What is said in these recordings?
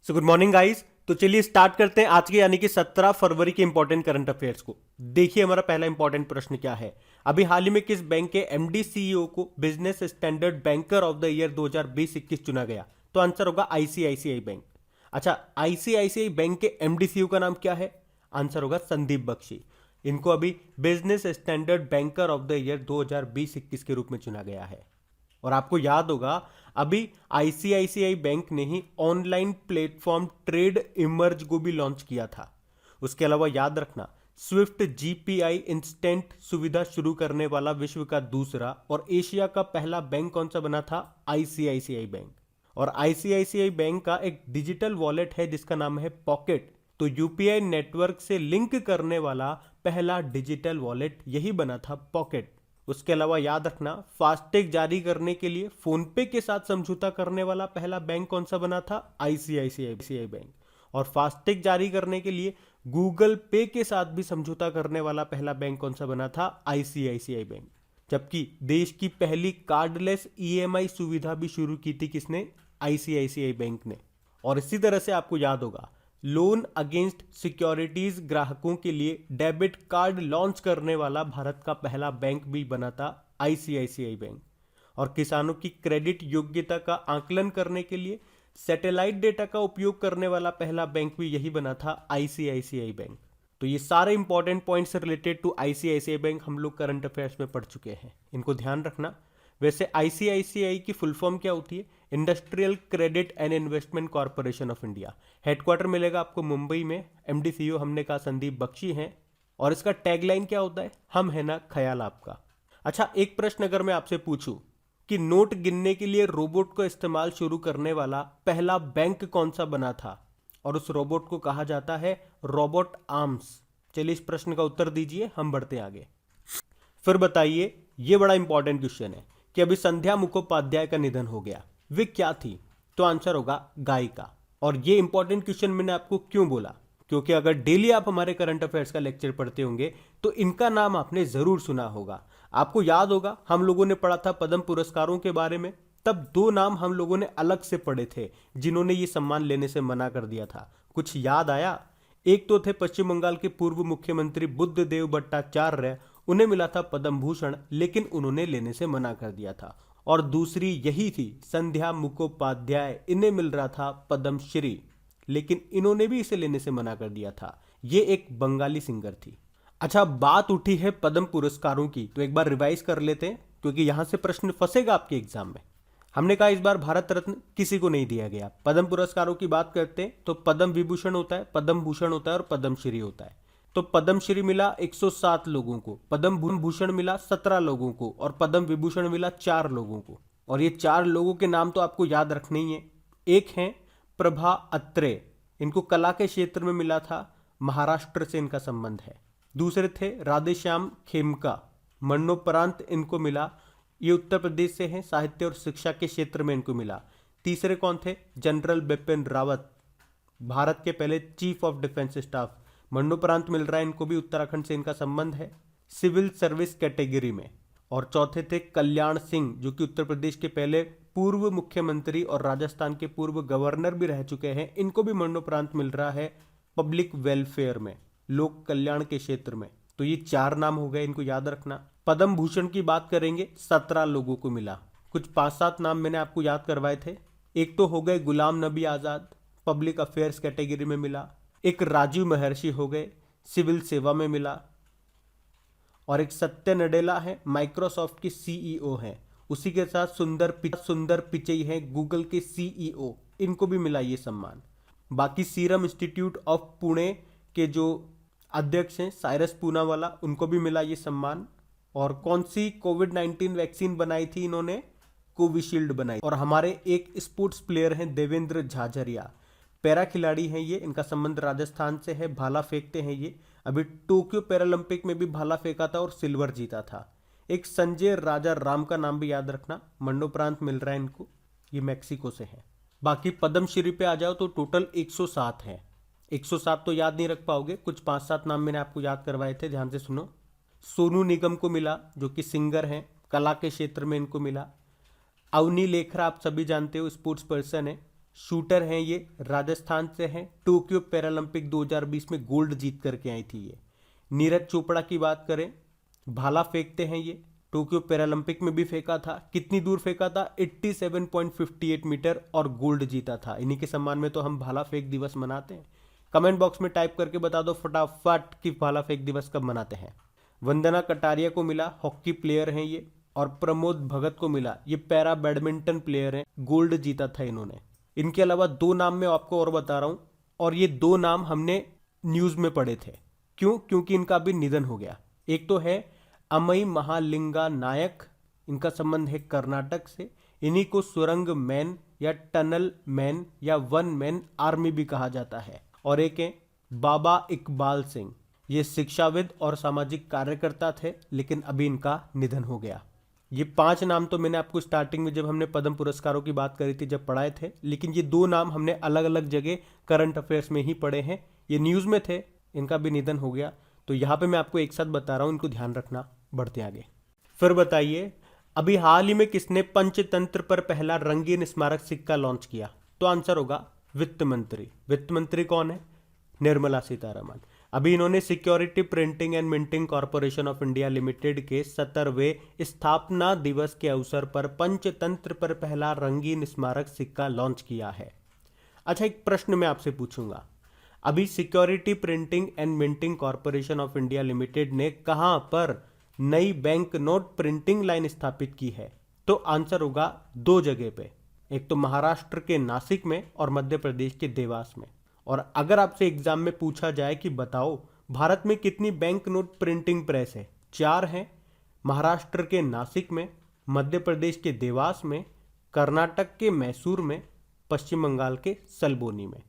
So good morning guys. तो चलिए start करते हैं आज के यानी कि 17 फरवरी के इंपॉर्टेंट करंट अफेयर्स को। देखिए हमारा पहला इंपॉर्टेंट प्रश्न क्या है। अभी हाल ही में किस बैंक के एमडी सीईओ को business standard banker of the year 2020-21 चुना गया? तो आंसर होगा आईसीआईसीआई बैंक। अच्छा, आईसीआईसीआई बैंक के एमडी सीईओ का नाम क्या है? आंसर होगा संदीप बख्शी। इनको अभी business standard banker of the year 2020-21 के रूप में चुना गया है। और आपको याद होगा अभी आईसीआईसीआई बैंक ने ही ऑनलाइन प्लेटफॉर्म ट्रेड इमर्ज को भी लॉन्च किया था। उसके अलावा याद रखना, स्विफ्ट जीपीआई इंस्टेंट सुविधा शुरू करने वाला विश्व का दूसरा और एशिया का पहला बैंक कौन सा बना था? ICICI bank. और आईसीआईसीआई बैंक का एक डिजिटल वॉलेट है जिसका नाम है पॉकेट। तो यूपीआई नेटवर्क से लिंक करने वाला पहला डिजिटल वॉलेट यही बना था पॉकेट। उसके अलावा याद रखना, फास्टैग जारी करने के लिए फोन पे के साथ समझौता करने वाला पहला बैंक कौन सा बना था? ICICI bank. और फास्टैग जारी करने के लिए गूगल पे के साथ भी समझौता करने वाला पहला बैंक कौन सा बना था? ICICI bank. जबकि देश की पहली कार्डलेस ईएमआई सुविधा भी शुरू की थी किसने? आईसीआईसीआई बैंक ने। और इसी तरह से आपको याद होगा, लोन अगेंस्ट सिक्योरिटीज ग्राहकों के लिए डेबिट कार्ड लॉन्च करने वाला भारत का पहला बैंक भी बना था आईसीआईसीआई बैंक। और किसानों की क्रेडिट योग्यता का आकलन करने के लिए सैटेलाइट डेटा का उपयोग करने वाला पहला बैंक भी यही बना था आईसीआईसीआई बैंक। तो ये सारे important points related to ICICI bank हम लोग करंट अफेयर्स में पढ़ चुके हैं, इनको ध्यान रखना। वैसे आईसीआईसीआई की फुल फॉर्म क्या होती है? Industrial credit and investment corporation of India. Headquarter मिलेगा आपको मुंबई में। एमडी सीईओ हमने कहा संदीप बख्शी हैं। और इसका टैगलाइन क्या होता है? हम है ना ख्याल आपका। अच्छा, एक प्रश्न अगर मैं आपसे पूछूं कि नोट गिनने के लिए रोबोट का इस्तेमाल शुरू करने वाला पहला बैंक कौन सा बना था? और उस रोबोट को कहा जाता है रोबोट आर्म्स। चलिए इस प्रश्न का उत्तर दीजिए, हम बढ़ते आगे। फिर बताइए, ये बड़ा इंपॉर्टेंट क्वेश्चन है कि अभी संध्या मुखोपाध्याय का निधन हो गया। वे क्या थी? तो आंसर होगा गायिका। और ये इंपॉर्टेंट क्वेश्चन मैंने आपको क्यों बोला? क्योंकि अगर डेली आप हमारे करंट अफेयर्स का लेक्चर पढ़ते होंगे तो इनका नाम आपने जरूर सुना होगा। आपको याद होगा हम लोगों ने पढ़ा था पद्म पुरस्कारों के बारे में, तब दो नाम हम लोगों ने अलग से पढ़े थे जिन्होंने ये सम्मान लेने से मना कर दिया था। कुछ याद आया? एक तो थे पश्चिम बंगाल के पूर्व मुख्यमंत्री बुद्ध देव भट्टाचार्य, उन्हें मिला था पद्म भूषण, लेकिन उन्होंने लेने से मना कर दिया था। और दूसरी यही थी संध्या मुखोपाध्याय, इन्हें मिल रहा था पद्म श्री, लेकिन इन्होंने भी इसे लेने से मना कर दिया था। ये एक बंगाली सिंगर थी। अच्छा, बात उठी है पद्म पुरस्कारों की, तो एक बार रिवाइज कर लेते हैं क्योंकि यहां से प्रश्न फंसेगा आपके एग्जाम में। हमने कहा इस बार भारत रत्न किसी को नहीं दिया गया। पद्म पुरस्कारों की बात करते हैं तो पद्म विभूषण होता है, पद्म भूषण होता है और पद्म श्री होता है। तो पद्म श्री मिला 107 लोगों को, पद्म भूषण मिला 17 लोगों को और पद्म विभूषण मिला 4 लोगों को। और ये 4 लोगों के नाम तो आपको याद रखने ही है। एक है प्रभा अत्रे, इनको कला के क्षेत्र में मिला था, महाराष्ट्र से इनका संबंध है। दूसरे थे राधेश्याम खेमका, मरणोपरांत इनको मिला, ये उत्तर प्रदेश से हैं, साहित्य और शिक्षा के क्षेत्र में इनको मिला। तीसरे कौन थे? जनरल बिपिन रावत, भारत के पहले चीफ ऑफ डिफेंस स्टाफ, मरणोपरांत मिल रहा है इनको भी, उत्तराखंड से इनका संबंध है सिविल सर्विस कैटेगरी में। और चौथे थे कल्याण सिंह, जो कि उत्तर प्रदेश के पहले पूर्व मुख्यमंत्री और राजस्थान के पूर्व गवर्नर भी रह चुके हैं, इनको भी मरणोपरांत मिल रहा है पब्लिक वेलफेयर में, लोक कल्याण के क्षेत्र में। तो ये 4 नाम हो गए, इनको याद रखना। पद्म भूषण की बात करेंगे, 17 लोगों को मिला। कुछ 5-7 नाम मैंने आपको याद करवाए थे। एक तो हो गए Ghulam Nabi Azad, public affairs category में मिला। एक राजीव महर्षि हो गए, सिविल सेवा में मिला। और एक सत्य नडेला है, माइक्रोसॉफ्ट के सीईओ हैं। उसी के साथ सुंदर पिचई हैं, गूगल के सीईओ, इनको भी मिला ये सम्मान। बाकी सीरम इंस्टीट्यूट ऑफ पुणे के जो अध्यक्ष हैं साइरस पूनावाला, उनको भी मिला ये सम्मान। और कौन सी कोविड-19 वैक्सीन बनाई थी इन्होंने? कोविशील्ड बनाई। और हमारे एक स्पोर्ट्स प्लेयर हैं देवेंद्र झाझरिया, पैरा खिलाड़ी हैं ये, इनका संबंध राजस्थान से है, भाला फेंकते हैं ये। अभी टोक्यो पैरालंपिक में भी भाला फेंका था और सिल्वर जीता था। एक संजय राजा राम का नाम भी याद रखना, मरणोपरांत मिल रहा है इनको, ये मैक्सिको से है। बाकी पद्मश्री पे आ जाओ तो टोटल 107 है। 107 तो याद नहीं रख पाओगे, कुछ 5-7 नाम मैंने आपको याद करवाए थे, ध्यान से सुनो। सोनू निगम को मिला, जो कि सिंगर हैं, कला के क्षेत्र में इनको मिला। अवनी लेखरा आप सभी जानते हो, स्पोर्ट्स पर्सन है। शूटर हैं ये, राजस्थान से हैं, टोक्यो पैरालंपिक 2020 में गोल्ड जीत करके आई थी ये। नीरज चोपड़ा की बात करें, भाला फेंकते हैं ये, टोक्यो पैरालंपिक में भी फेंका था। कितनी दूर फेंका था? 87.58 मीटर और गोल्ड जीता था। इन्हीं के सम्मान में तो हम भाला फेंक दिवस मनाते हैं। कमेंट बॉक्स में टाइप करके बता दो फटाफट कि भाला फेंक दिवस कब मनाते हैं। वंदना कटारिया को मिला, हॉकी प्लेयर हैं ये। और प्रमोद भगत को मिला, ये पैरा बैडमिंटन प्लेयर हैं, गोल्ड जीता था इन्होंने। इनके अलावा दो नाम मैं आपको और बता रहा हूं, और ये दो नाम हमने न्यूज में पढ़े थे। क्यों? क्योंकि इनका अभी निधन हो गया। एक तो है अमई महालिंगा नायक, इनका संबंध है कर्नाटक से। इन्हीं को सुरंग मैन या टनल मैन या वन मैन आर्मी भी कहा जाता है। और एक है बाबा इकबाल सिंह, ये शिक्षाविद और सामाजिक कार्यकर्ता थे, लेकिन अभी इनका निधन हो गया। ये 5 नाम तो मैंने आपको स्टार्टिंग में जब हमने पद्म पुरस्कारों की बात करी थी जब पढ़ाए थे, लेकिन ये 2 नाम हमने अलग अलग जगह करंट अफेयर्स में ही पढ़े हैं। ये न्यूज़ में थे, इनका भी निधन हो गया, तो यहाँ पे मैं आपको एक साथ बता रहा हूँ, इनको ध्यान रखना। बढ़ते आगे। फिर बताइए, अभी हाल ही में किसने पंचतंत्र पर पहला रंगीन स्मारक सिक्का लॉन्च किया? तो आंसर होगा वित्त मंत्री। वित्त मंत्री कौन है? निर्मला सीतारमण। अभी इन्होंने security printing and minting corporation of India limited के 70वें स्थापना दिवस के अवसर पर पंचतंत्र पर पहला रंगीन स्मारक सिक्का लॉन्च किया है। अच्छा, एक प्रश्न मैं आपसे पूछूंगा, अभी security printing and minting corporation of India limited ने कहां पर नई बैंक नोट प्रिंटिंग लाइन स्थापित की है? तो आंसर होगा 2 जगह पे, एक तो महाराष्ट्र के नासिक में और मध्य प्रदेश के देवास में। और अगर आपसे एग्जाम में पूछा जाए कि बताओ भारत में कितनी बैंक नोट प्रिंटिंग प्रेस है? 4 हैं, महाराष्ट्र के नासिक में, मध्य प्रदेश के देवास में, कर्नाटक के मैसूर में, पश्चिम बंगाल के सलबोनी में।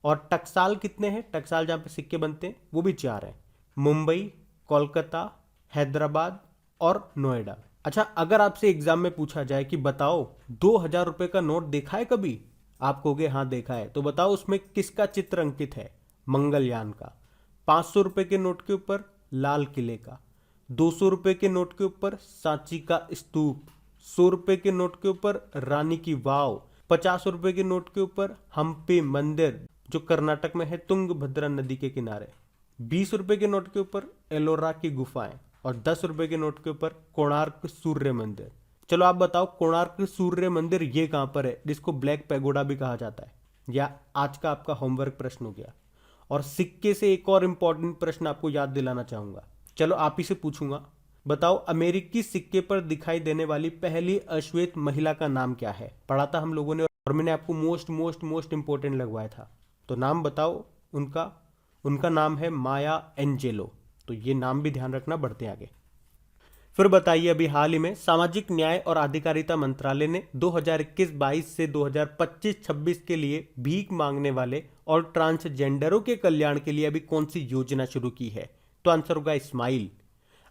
और टकसाल कितने हैं? टकसाल जहाँ पे सिक्के बनते हैं वो भी 4 हैं, मुंबई, कोलकाता, हैदराबाद और नोएडा। अच्छा, अगर आपसे एग्जाम में पूछा जाए कि बताओ 2000 रुपये का नोट देखा है कभी? आप कहोगे हाँ देखा है, तो बताओ उसमें किसका चित्र अंकित है? मंगलयान का। 500 रुपये के नोट के ऊपर लाल किले का, 200 रुपये के नोट के ऊपर सांची का स्तूप, 100 रुपये के नोट के ऊपर रानी की वाव, 50 रुपये के नोट के ऊपर हम्पी मंदिर जो कर्नाटक में है तुंगभद्रा नदी के किनारे, 20 रुपये के नोट के ऊपर एलोरा की गुफाएं, और 10 रुपये के नोट के ऊपर कोणार्क सूर्य मंदिर। चलो आप बताओ, कोणार्क सूर्य मंदिर ये कहां पर है, जिसको ब्लैक पैगोडा भी कहा जाता है? या आज का आपका होमवर्क प्रश्न हो गया। और सिक्के से एक और इंपॉर्टेंट प्रश्न आपको याद दिलाना चाहूंगा, चलो आप ही से पूछूंगा, बताओ अमेरिकी सिक्के पर दिखाई देने वाली पहली अश्वेत महिला का नाम क्या है? पढ़ा था हम लोगों ने और मैंने आपको मोस्ट इंपॉर्टेंट लगवाया था, तो नाम बताओ उनका। उनका नाम है माया एंजेलो, तो ये नाम भी ध्यान रखना। बढ़ते आगे। फिर बताइए, अभी हाल ही में सामाजिक न्याय और अधिकारिता मंत्रालय ने 2021-22 से 2025-26 के लिए भीख मांगने वाले और ट्रांसजेंडरों के कल्याण के लिए अभी कौन सी योजना शुरू की है? तो आंसर होगा स्माइल।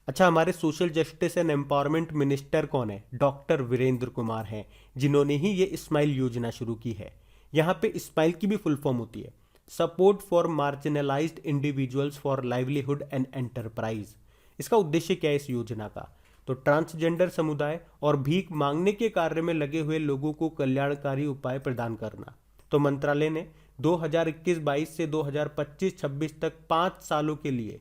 अच्छा, हमारे social justice and empowerment minister कौन है? डॉक्टर वीरेंद्र कुमार हैं, जिन्होंने ही ये स्माइल योजना शुरू की है। यहाँ पे स्माइल की भी फुल फॉर्म होती है support for marginalised individuals for livelihood and enterprise. इसका उद्देश्य क्या है इस योजना का? तो ट्रांसजेंडर समुदाय और भीख मांगने के कार्य में लगे हुए लोगों को कल्याणकारी उपाय प्रदान करना। तो मंत्रालय ने 2021-22 से 2025-26 तक 5 सालों के लिए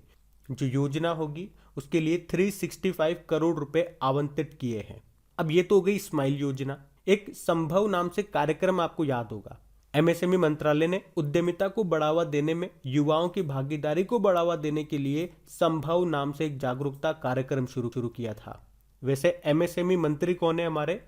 जो योजना होगी उसके लिए 365 करोड़ रुपए आवंटित किए हैं। अब ये तो हो गई स्माइल योजना। एक संभव नाम से कार्यक्रम आपको याद होगा। एमएसएमई मंत्रालय ने उद्यमिता को बढ़ावा देने में युवाओं की भागीदारी को बढ़ावा देने के लिए संभव नाम से एक जागरूकता कार्यक्रम शुरू किया था। वैसे एमएसएमई मंत्री कौन है? हमारे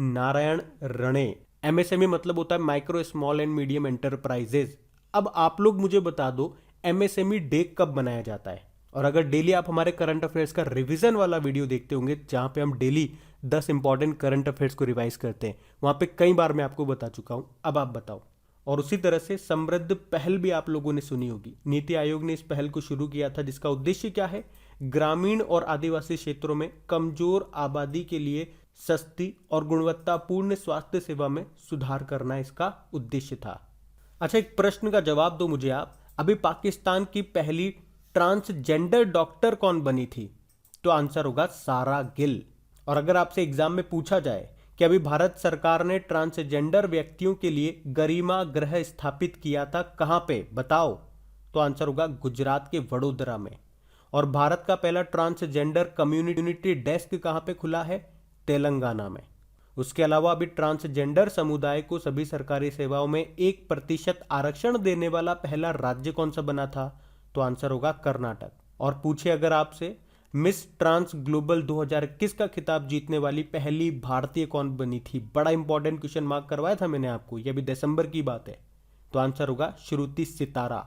नारायण रणें। एमएसएमई मतलब होता है micro small and medium enterprises. अब आप लोग मुझे बता दो एमएसएमई डे कब मनाया जाता है? और अगर डेली आप हमारे करंट अफेयर्स का रिवीजन वाला वीडियो देखते होंगे जहां पे हम डेली 10 इंपॉर्टेंट करंट अफेयर्स को रिवाइज करते हैं, वहां पे कई बार मैं आपको बता चुका हूं। अब आप बताओ। और उसी तरह से समृद्ध पहल भी आप लोगों ने सुनी होगी। नीति आयोग ने इस पहल को शुरू किया था, जिसका उद्देश्य क्या है? ग्रामीण और आदिवासी क्षेत्रों में कमजोर आबादी के लिए सस्ती और गुणवत्तापूर्ण स्वास्थ्य सेवा में सुधार करना इसका उद्देश्य था। अच्छा, एक प्रश्न का जवाब दो मुझे आप। अभी पाकिस्तान की पहली ट्रांसजेंडर डॉक्टर कौन बनी थी? तो आंसर होगा सारा गिल। और अगर आपसे एग्जाम में पूछा जाए कि अभी भारत सरकार ने ट्रांसजेंडर व्यक्तियों के लिए गरिमा गृह स्थापित किया था, कहां पे बताओ? तो आंसर होगा गुजरात के वडोदरा में। और भारत का पहला ट्रांसजेंडर कम्युनिटी डेस्क कहां पे खुला है? तेलंगाना में। उसके अलावा अभी ट्रांसजेंडर समुदाय को सभी सरकारी सेवाओं में 1% आरक्षण देने वाला पहला राज्य कौन सा बना था? तो आंसर होगा कर्नाटक। और पूछे अगर आपसे मिस ट्रांस ग्लोबल 2021 का खिताब जीतने वाली पहली भारतीय कौन बनी थी? बड़ा इंपॉर्टेंट क्वेश्चन मार्क करवाया था मैंने आपको, यह भी दिसंबर की बात है। तो आंसर होगा श्रुति सितारा।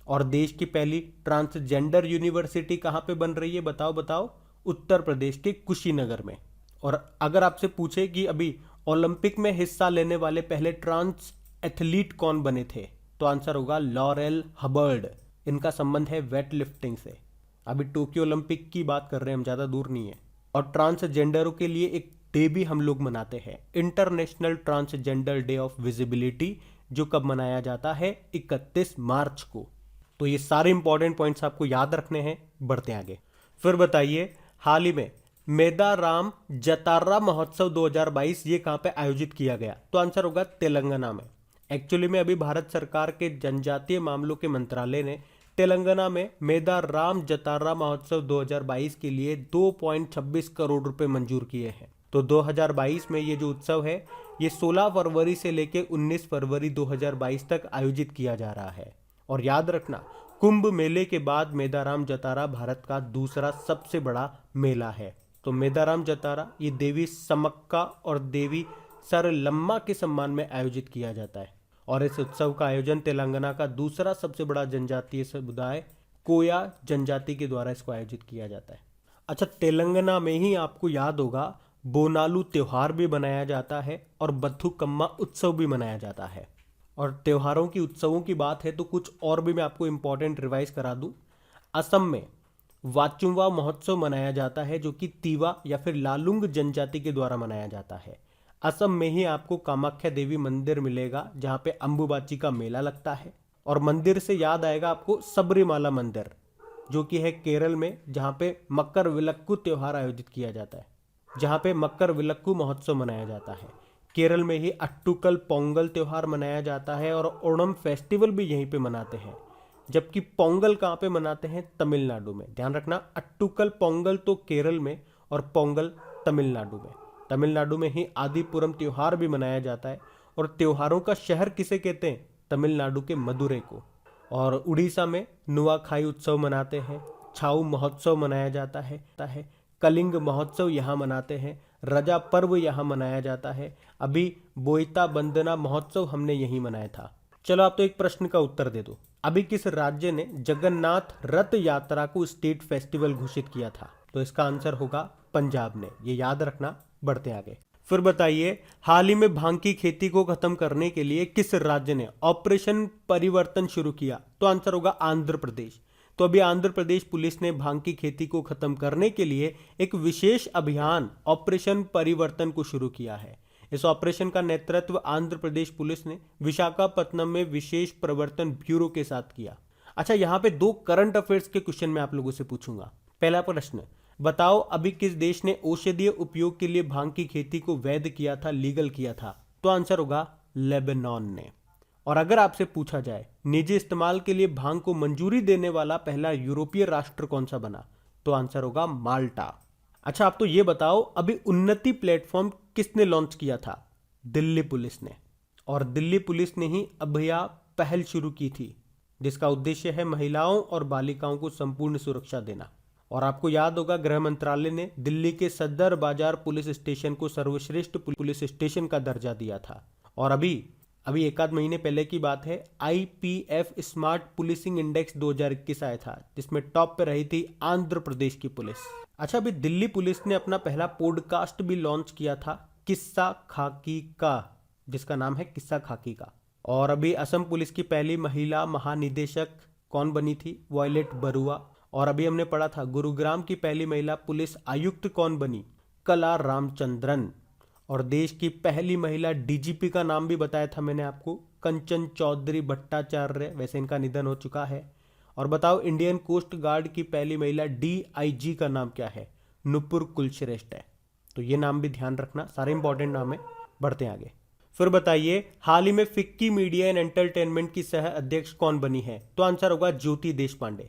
और देश की पहली ट्रांसजेंडर यूनिवर्सिटी कहां पे बन रही है? बताओ बताओ। उत्तर प्रदेश के कुशीनगर में। और अगर आपसे पूछे कि अभी ओलंपिक में हिस्सा लेने वाले पहले ट्रांस एथलीट कौन बने थे? तो आंसर होगा लॉरेल हबर्ड। इनका संबंध है वेट लिफ्टिंग से। अभी टोक्यो ओलंपिक की बात कर रहे हैं हम, ज्यादा दूर नहीं है। और ट्रांसजेंडरों के लिए एक डे भी हम लोग मनाते हैं, international transgender day of visibility, जो कब मनाया जाता है? 31 मार्च को। तो ये सारे इंपॉर्टेंट पॉइंट्स आपको याद रखने हैं। बढ़ते आगे। फिर बताइए, हाल ही में मेदाराम जतारा महोत्सव 2022 ये कहां पे आयोजित किया गया? तो आंसर होगा तेलंगाना में। एक्चुअली में अभी भारत सरकार के जनजातीय मामलों के मंत्रालय ने तेलंगाना में मेदाराम जतारा महोत्सव 2022 के लिए 2.26 करोड़ रुपए मंजूर किए हैं। तो 2022 में ये जो उत्सव है ये 16 फरवरी से लेकर 19 फरवरी 2022 तक आयोजित किया जा रहा है। और याद रखना, कुंभ मेले के बाद मेदाराम जतारा भारत का दूसरा सबसे बड़ा मेला है। तो मेदाराम जतारा ये देवी समक्का और देवी सरलम्मा के सम्मान में आयोजित किया जाता है। और इस उत्सव का आयोजन तेलंगाना का दूसरा सबसे बड़ा जनजातीय समुदाय कोया जनजाति के द्वारा इसको आयोजित किया जाता है। अच्छा, तेलंगाना में ही आपको याद होगा बोनालू त्योहार भी मनाया जाता है और बथुकम्मा उत्सव भी मनाया जाता है। और त्योहारों की, उत्सवों की बात है तो कुछ और भी मैं आपको इंपॉर्टेंट रिवाइज करा दूं। असम में वाचुवा महोत्सव मनाया जाता है, जो कि तीवा या फिर लालुंग जनजाति के द्वारा मनाया जाता है। असम में ही आपको कामाख्या देवी मंदिर मिलेगा, जहां पे अंबुबाची का मेला लगता है। और मंदिर से याद आएगा आपको सबरीमाला मंदिर, जो कि है केरल में, जहां पे मकर विलक्कू त्योहार आयोजित किया जाता है, जहां पे मकर विलक्कू महोत्सव मनाया जाता है। केरल में ही अट्टुकल पोंगल त्योहार मनाया जाता है और ओणम फेस्टिवल भी यहीं पे मनाते हैं। जबकि पोंगल कहाँ पे मनाते हैं? तमिलनाडु में। ध्यान रखना, अट्टुकल पोंगल तो केरल में और पोंगल तमिलनाडु में। तमिलनाडु में ही आदिपुरम त्योहार भी मनाया जाता है। और त्योहारों का शहर किसे कहते हैं? तमिलनाडु के मदुरै को। और उड़ीसा में नुआखाई उत्सव मनाते हैं, छाऊ महोत्सव मनाया जाता है, कलिंग महोत्सव यहाँ मनाते हैं, रजा पर्व यहाँ मनाया जाता है। अभी बोईता बंदना महोत्सव हमने यहीं मनाया था। चलो आप तो एक प्रश्न का उत्तर दे दो, अभी किस राज्य ने जगन्नाथ रथ यात्रा को स्टेट फेस्टिवल घोषित किया था? तो इसका आंसर होगा पंजाब ने, ये याद रखना। बढ़ते आगे। फिर बताइए, हाल ही में भांग की खेती को खत्म करने के लिए किस राज्य ने ऑपरेशन परिवर्तन शुरू किया? तो आंसर होगा आंध्र प्रदेश। तो अभी आंध्र प्रदेश पुलिस ने भांग की खेती को खत्म करने के लिए एक विशेष अभियान ऑपरेशन परिवर्तन को शुरू किया है। इस ऑपरेशन का नेतृत्व आंध्र प्रदेश पुलिस ने विशाखापत्तनम में विशेष प्रवर्तन ब्यूरो के साथ किया। अच्छा, यहाँ पे 2 करंट अफेयर्स के क्वेश्चन मैं आप लोगों से पूछूंगा। पहला प्रश्न, बताओ अभी किस देश ने औषधीय उपयोग के लिए भांग की खेती को वैध किया था, लीगल किया था? तो आंसर होगा लेबनान ने। और अगर आपसे पूछा जाए निजी इस्तेमाल के लिए भांग को मंजूरी देने वाला पहला यूरोपीय राष्ट्र कौन सा बना? तो आंसर होगा माल्टा। अच्छा, आप तो ये बताओ अभी उन्नति प्लेटफॉर्म किसने लॉन्च किया था? दिल्ली पुलिस ने। और दिल्ली पुलिस ने ही अभया पहल शुरू की थी, जिसका उद्देश्य है महिलाओं और बालिकाओं को संपूर्ण सुरक्षा देना। और आपको याद होगा गृह मंत्रालय ने दिल्ली के सदर बाजार पुलिस स्टेशन को सर्वश्रेष्ठ पुलिस स्टेशन का दर्जा दिया था। और अभी एक आध महीने पहले की बात है, IPF स्मार्ट पुलिसिंग इंडेक्स 2021 आया था, जिसमें टॉप पे रही थी आंध्र प्रदेश की पुलिस। अच्छा, अभी दिल्ली पुलिस ने अपना पहला पॉडकास्ट भी लॉन्च किया था, किस्सा खाकी का, जिसका नाम है किस्सा खाकी का। और अभी असम पुलिस की पहली महिला महानिदेशक कौन बनी थी? वॉयलेट बरुआ। और अभी हमने पढ़ा था गुरुग्राम की पहली महिला पुलिस आयुक्त कौन बनी? कला रामचंद्रन। और देश की पहली महिला DGP का नाम भी बताया था मैंने आपको, कंचन चौधरी भट्टाचार्य, वैसे इनका निधन हो चुका है। और बताओ इंडियन कोस्ट गार्ड की पहली महिला DIG का नाम क्या है? नुपुर कुलश्रेष्ठ है। तो ये नाम भी ध्यान रखना, सारे इंपॉर्टेंट नाम है। बढ़ते हैं आगे। फिर बताइए हाल ही में फिक्की मीडिया एंड एंटरटेनमेंट की सह अध्यक्ष कौन बनी है? तो आंसर होगा ज्योति देशपांडे।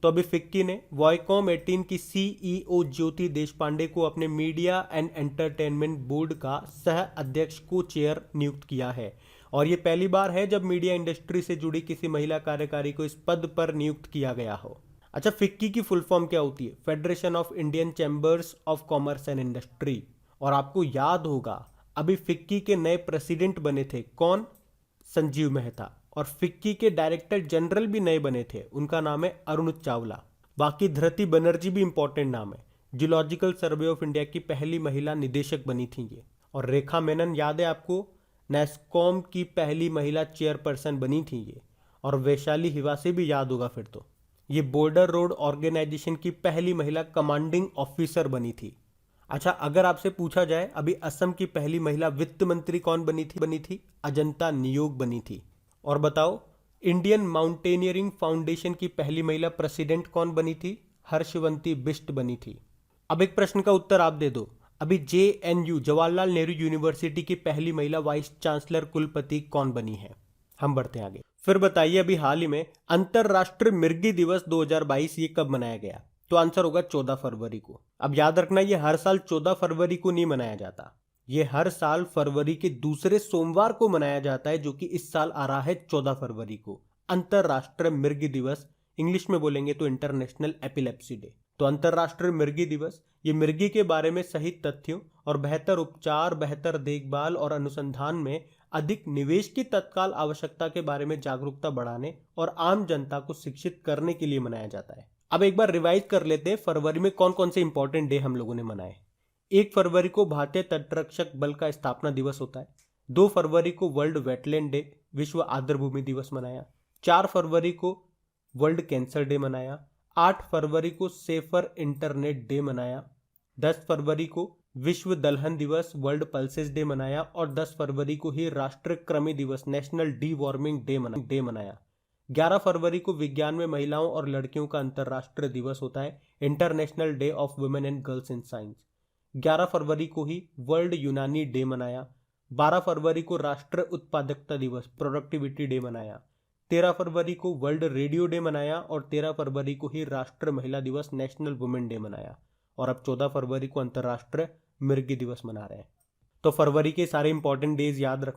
तो अभी फिक्की ने वॉयकॉम 18 की सीईओ ज्योति देशपांडे को अपने मीडिया एंड एंटरटेनमेंट बोर्ड का सह अध्यक्ष को चेयर नियुक्त किया है, और यह पहली बार है जब मीडिया इंडस्ट्री से जुड़ी किसी महिला कार्यकारी को इस पद पर नियुक्त किया गया हो। अच्छा, फिक्की की फुल फॉर्म क्या होती है? Federation of Indian chambers of commerce and industry. और आपको याद होगा अभी फिक्की के नए प्रेसिडेंट बने थे कौन? संजीव मेहता। और फिक्की के डायरेक्टर जनरल भी नए बने थे, उनका नाम है अरुण चावला। बाकी धृति बनर्जी भी इंपॉर्टेंट नाम है, जियोलॉजिकल सर्वे ऑफ इंडिया की पहली महिला निदेशक बनी थी ये। और रेखा मेनन याद है आपको, नेस्कॉम की पहली महिला चेयरपर्सन बनी थी ये। और वैशाली हिवासे भी याद होगा फिर तो, ये बॉर्डर रोड ऑर्गेनाइजेशन की पहली महिला कमांडिंग ऑफिसर बनी थी। अच्छा, अगर आपसे पूछा जाए अभी असम की पहली महिला वित्त मंत्री कौन बनी थी? अजंता नियोग बनी थी। और बताओ इंडियन माउंटेनियरिंग फाउंडेशन की पहली महिला प्रेसिडेंट कौन बनी थी? हर्षवंती बिष्ट बनी थी। अब एक प्रश्न का उत्तर आप दे दो, अभी JNU जवाहरलाल नेहरू यूनिवर्सिटी की पहली महिला वाइस चांसलर कुलपति कौन बनी है? हम बढ़ते हैं आगे। फिर बताइए अभी हाल ही में अंतरराष्ट्रीय मृगी दिवस 2022 ये कब मनाया गया? तो आंसर होगा 14 फरवरी को। अब याद रखना ये हर साल 14 फरवरी को नहीं मनाया जाता, ये हर साल फरवरी के दूसरे सोमवार को मनाया जाता है, जो कि इस साल आ रहा है 14 फरवरी को। अंतरराष्ट्रीय मृगी दिवस, इंग्लिश में बोलेंगे तो इंटरनेशनल एपिलेप्सी डे। तो अंतरराष्ट्रीय मृगी दिवस ये मृगी के बारे में सही तथ्यों और बेहतर उपचार, बेहतर देखभाल और अनुसंधान में अधिक निवेश की तत्काल आवश्यकता के बारे में जागरूकता बढ़ाने और आम जनता को शिक्षित करने के लिए मनाया जाता है। अब एक बार रिवाइज कर लेते हैं फरवरी में कौन कौन से इंपॉर्टेंट डे हम लोगों ने मनाए। 1 फरवरी को भारतीय तटरक्षक बल का स्थापना दिवस होता है। 2 फरवरी को वर्ल्ड वेटलैंड डे, विश्व आर्द्रभूमि दिवस मनाया। 4 फरवरी को वर्ल्ड कैंसर डे मनाया। 8 फरवरी को सेफर इंटरनेट डे मनाया। 10 फरवरी को विश्व दलहन दिवस, वर्ल्ड पल्सेस डे मनाया। और 10 फरवरी को ही राष्ट्रीय कृमि दिवस, नेशनल डी वार्मिंग डे मनाया। 11 फरवरी को विज्ञान में महिलाओं और लड़कियों का अंतर्राष्ट्रीय दिवस होता है, international day of women and girls in science. 11 फरवरी को ही वर्ल्ड यूनानी डे मनाया। 12 फरवरी को राष्ट्रीय उत्पादकता दिवस, प्रोडक्टिविटी डे मनाया। 13 फरवरी को वर्ल्ड रेडियो डे मनाया। और 13 फरवरी को ही राष्ट्रीय महिला दिवस, नेशनल वुमेन डे मनाया। और अब 14 फरवरी को अंतर्राष्ट्रीय मृगी दिवस मना रहे हैं। तो फरवरी के सारे इंपॉर्टेंट डेज याद रख।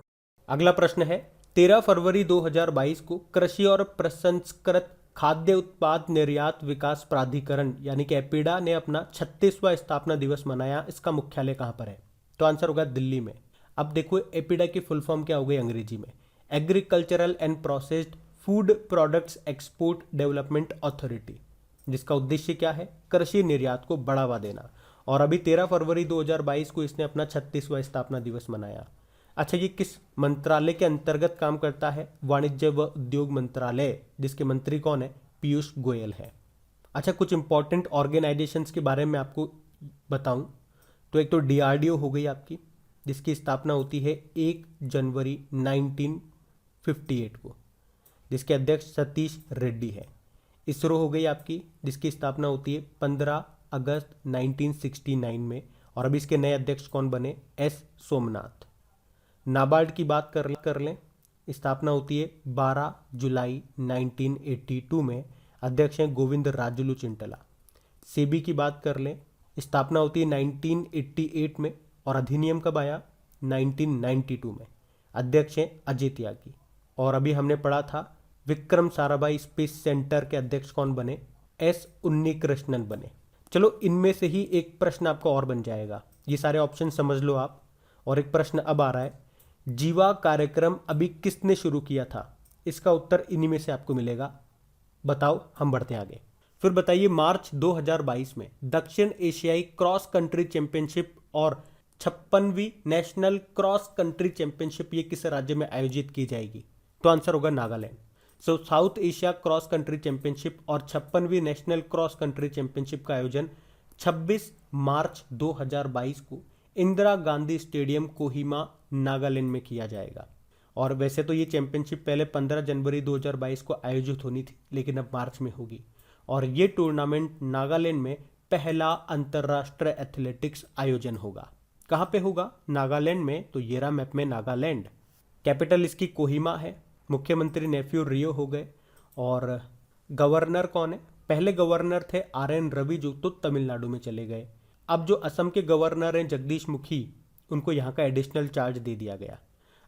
अगला प्रश्न है 13 फरवरी 2022 को कृषि और प्रसंस्कृत खाद्य उत्पाद निर्यात विकास प्राधिकरण यानी कि एपिडा ने अपना 36वां स्थापना दिवस मनाया। इसका मुख्यालय कहां पर है? तो आंसर होगा दिल्ली में। अब देखो एपिडा की फुल फॉर्म क्या हो गई अंग्रेजी में, agricultural and processed food products export development authority, जिसका उद्देश्य क्या है? कृषि निर्यात को बढ़ावा देना। और अभी 13 फरवरी 2022 को इसने अपना 36वां स्थापना दिवस मनाया। अच्छा, ये किस मंत्रालय के अंतर्गत काम करता है? वाणिज्य व उद्योग मंत्रालय, जिसके मंत्री कौन है? पीयूष गोयल है। अच्छा, कुछ इंपॉर्टेंट ऑर्गेनाइजेशंस के बारे में आपको बताऊं तो एक तो DRDO हो गई आपकी, जिसकी स्थापना होती है 1 जनवरी 1958 को, जिसके अध्यक्ष सतीश रेड्डी है। इसरो हो गई आपकी, जिसकी स्थापना होती है 15 अगस्त 1969 में। और अभी इसके नए अध्यक्ष कौन बने? S सोमनाथ। नाबार्ड की बात कर लें, स्थापना होती है 12 जुलाई 1982 में, अध्यक्ष हैं गोविंद राजुलू चिंटला। सेबी की बात कर लें, स्थापना होती है 1988 में। और अधिनियम कब आया? 1992 में, अध्यक्ष हैं अजय त्यागी। और अभी हमने पढ़ा था विक्रम साराभाई स्पेस सेंटर के अध्यक्ष कौन बने? S उन्नीकृष्णन बने। चलो इनमें से ही एक प्रश्न आपका और बन जाएगा, ये सारे ऑप्शन समझ लो आप। और एक प्रश्न अब आ रहा है, जीवा कार्यक्रम अभी किसने शुरू किया था? इसका उत्तर इन्हीं में से आपको मिलेगा। बताओ, हम बढ़ते हैं आगे। फिर बताइए मार्च 2022 में दक्षिण एशियाई क्रॉस कंट्री चैंपियनशिप और 56वीं नेशनल क्रॉस कंट्री चैंपियनशिप ये किस राज्य में आयोजित की जाएगी? तो आंसर होगा Nagaland. So South Asia cross country championship और 56वीं नेशनल क्रॉस कंट्री चैंपियनशिप का आयोजन 26 मार्च 2022 को इंदिरा गांधी स्टेडियम कोहिमा नागालैंड में किया जाएगा। और वैसे तो ये चैंपियनशिप पहले 15 जनवरी 2022 को आयोजित होनी थी, लेकिन अब मार्च में होगी। और ये टूर्नामेंट नागालैंड में पहला अंतर्राष्ट्रीय एथलेटिक्स आयोजन होगा। कहाँ पे होगा? नागालैंड में। तो ये रहा मैप में नागालैंड। कैपिटल इसकी कोहिमा है। मुख्यमंत्री नेफ्यू रियो हो गए। और गवर्नर कौन है? पहले गवर्नर थे RN रवि, जो तो तमिलनाडु में चले गए। अब जो असम के गवर्नर हैं जगदीश मुखी, उनको यहाँ का एडिशनल चार्ज दे दिया गया।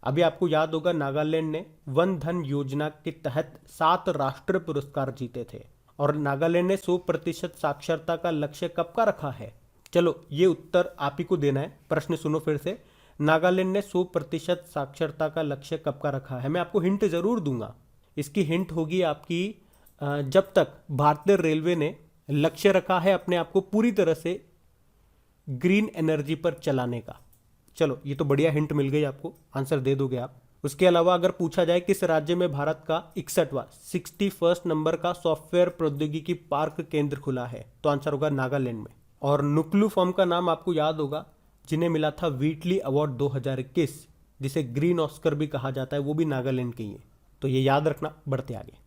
अभी आपको याद होगा नागालैंड ने वन धन योजना के तहत 7 राष्ट्रीय पुरस्कार जीते थे। और नागालैंड ने 100% साक्षरता का लक्ष्य कब का रखा है? चलो ये उत्तर आप ही को देना है। प्रश्न सुनो फिर से। नागालैंड ने 100% साक्षरता का लक्ष्य कब का रखा है? मैं आपको हिंट जरूर दूंगा। इसकी हिंट होगी आपकी जब तक भारतीय रेलवे ने लक्ष्य रखा है अपने आप को पूरी तरह से ग्रीन एनर्जी पर चलाने का। चलो ये तो बढ़िया हिंट मिल गई आपको, आंसर दे दोगे आप। उसके अलावा अगर पूछा जाए किस राज्य में भारत का 61 नंबर का सॉफ्टवेयर प्रौद्योगिकी पार्क केंद्र खुला है, तो आंसर होगा नागालैंड में। और नुक्लू फॉर्म का नाम आपको याद होगा, जिन्हें मिला था व्हीटली अवार्ड 2021, जिसे ग्रीन ऑस्कर भी कहा जाता है, वो भी नागालैंड के ही है। तो ये याद रखना। बढ़ते आगे।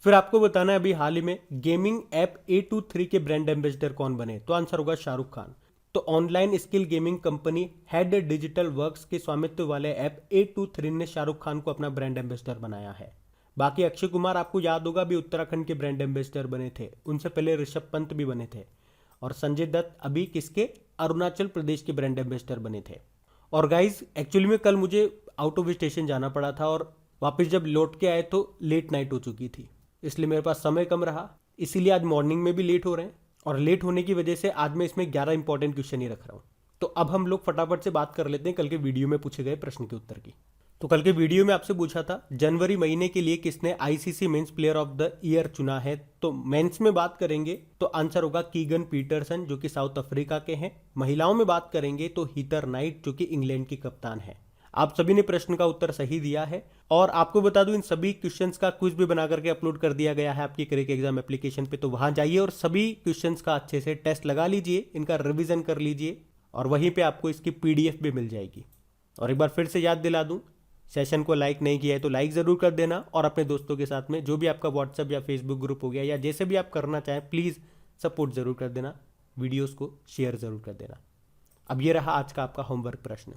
फिर आपको बताना है अभी हाल ही में गेमिंग ऐप A23 के ब्रांड एम्बेसडर कौन बने, तो आंसर होगा शाहरुख खान। तो online skill gaming company head digital works के स्वामित्व वाले ऐप A23 ने शाहरुख खान को अपना ब्रांड एम्बेसडर बनाया है। बाकी अक्षय कुमार आपको याद होगा भी उत्तराखंड के ब्रांड एम्बेसडर बने थे, उनसे पहले ऋषभ पंत भी बने थे। और संजय दत्त अभी किसके? अरुणाचल प्रदेश के ब्रांड एम्बेसडर बने थे। और गाइज एक्चुअली में कल मुझे आउट ऑफ स्टेशन जाना पड़ा था और वापस जब लौट के आए तो लेट नाइट हो चुकी थी, इसलिए मेरे पास समय कम रहा, इसीलिए आज मॉर्निंग में भी लेट हो रहे हैं। और लेट होने की वजह से आज मैं इसमें 11 इंपॉर्टेंट क्वेश्चन ही रख रहा हूँ। तो अब हम लोग फटाफट से बात कर लेते हैं कल के वीडियो में पूछे गए प्रश्न के उत्तर की। तो कल के वीडियो में आपसे पूछा था जनवरी महीने के लिए किसने ICC men's player of the year चुना है। तो मेंस में बात करेंगे तो आंसर होगा कीगन पीटरसन, जो कि साउथ अफ्रीका के हैं। महिलाओं में बात करेंगे तो हीथर नाइट, जो कि इंग्लैंड की कप्तान है। आप सभी ने प्रश्न का उत्तर सही दिया है। और आपको बता दूं इन सभी क्वेश्चंस का क्विज भी बना करके अपलोड कर दिया गया है आपकी क्रैक एग्जाम एप्लीकेशन पे, तो वहां जाइए और सभी क्वेश्चंस का अच्छे से टेस्ट लगा लीजिए, इनका रिवीजन कर लीजिए और वहीं पे आपको इसकी PDF भी मिल जाएगी। और एक बार फिर से याद दिला दूं, सेशन को लाइक नहीं किया है तो लाइक जरूर कर देना और अपने दोस्तों के साथ में जो भी आपका व्हाट्सएप या फेसबुक ग्रुप हो गया या जैसे भी आप करना चाहें प्लीज़ सपोर्ट जरूर कर देना, वीडियोज़ को शेयर जरूर कर देना। अब ये रहा आज का आपका होमवर्क प्रश्न।